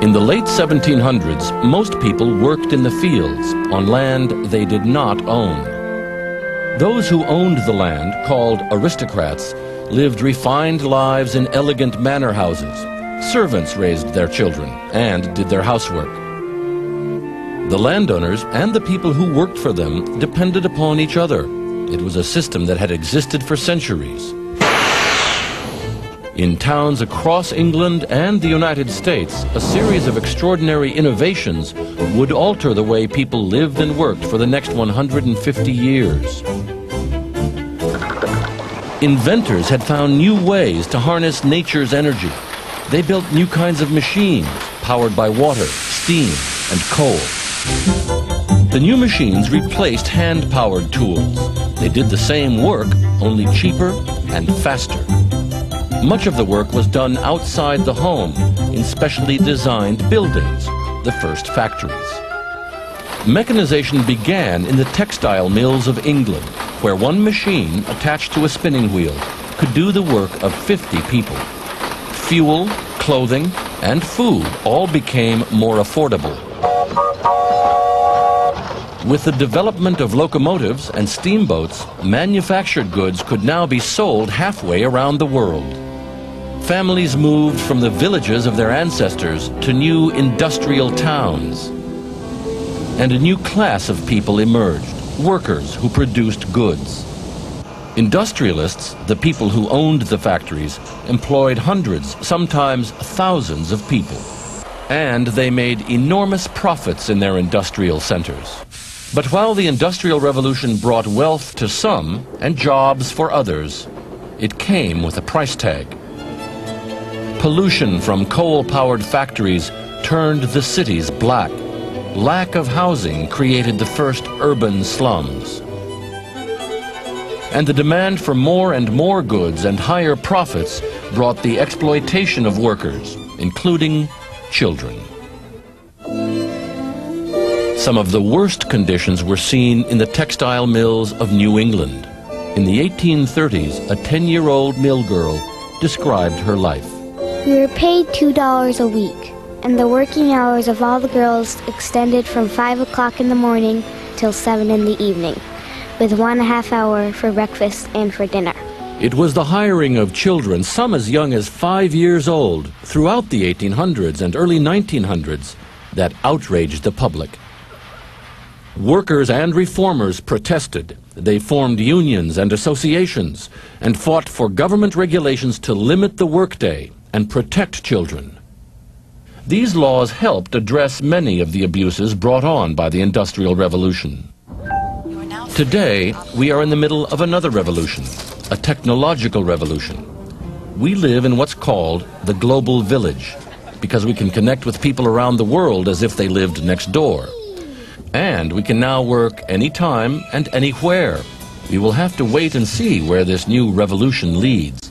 In the late 1700s, most people worked in the fields on land they did not own. Those who owned the land, called aristocrats, lived refined lives in elegant manor houses. Servants raised their children and did their housework. The landowners and the people who worked for them depended upon each other. It was a system that had existed for centuries. In towns across England and the United States, a series of extraordinary innovations would alter the way people lived and worked for the next 150 years. Inventors had found new ways to harness nature's energy. They built new kinds of machines, powered by water, steam, and coal. The new machines replaced hand-powered tools. They did the same work, only cheaper and faster. Much of the work was done outside the home, in specially designed buildings, the first factories. Mechanization began in the textile mills of England, where one machine attached to a spinning wheel could do the work of 50 people. Fuel, clothing, and food all became more affordable. With the development of locomotives and steamboats, manufactured goods could now be sold halfway around the world. Families moved from the villages of their ancestors to new industrial towns. And a new class of people emerged, workers who produced goods. Industrialists, the people who owned the factories, employed hundreds, sometimes thousands of people. And they made enormous profits in their industrial centers. But while the Industrial Revolution brought wealth to some and jobs for others, it came with a price tag. Pollution from coal-powered factories turned the cities black. Lack of housing created the first urban slums. And the demand for more and more goods and higher profits brought the exploitation of workers, including children. Some of the worst conditions were seen in the textile mills of New England. In the 1830s, a 10-year-old mill girl described her life. We were paid $2 a week, and the working hours of all the girls extended from 5 o'clock in the morning till 7 in the evening, with 1.5 hour for breakfast and for dinner. It was the hiring of children, some as young as 5 years old, throughout the 1800s and early 1900s, that outraged the public. Workers and reformers protested. They formed unions and associations and fought for government regulations to limit the workday and protect children. These laws helped address many of the abuses brought on by the Industrial Revolution. Today, we are in the middle of another revolution, a technological revolution. We live in what's called the global village, because we can connect with people around the world as if they lived next door. And we can now work anytime and anywhere. We will have to wait and see where this new revolution leads.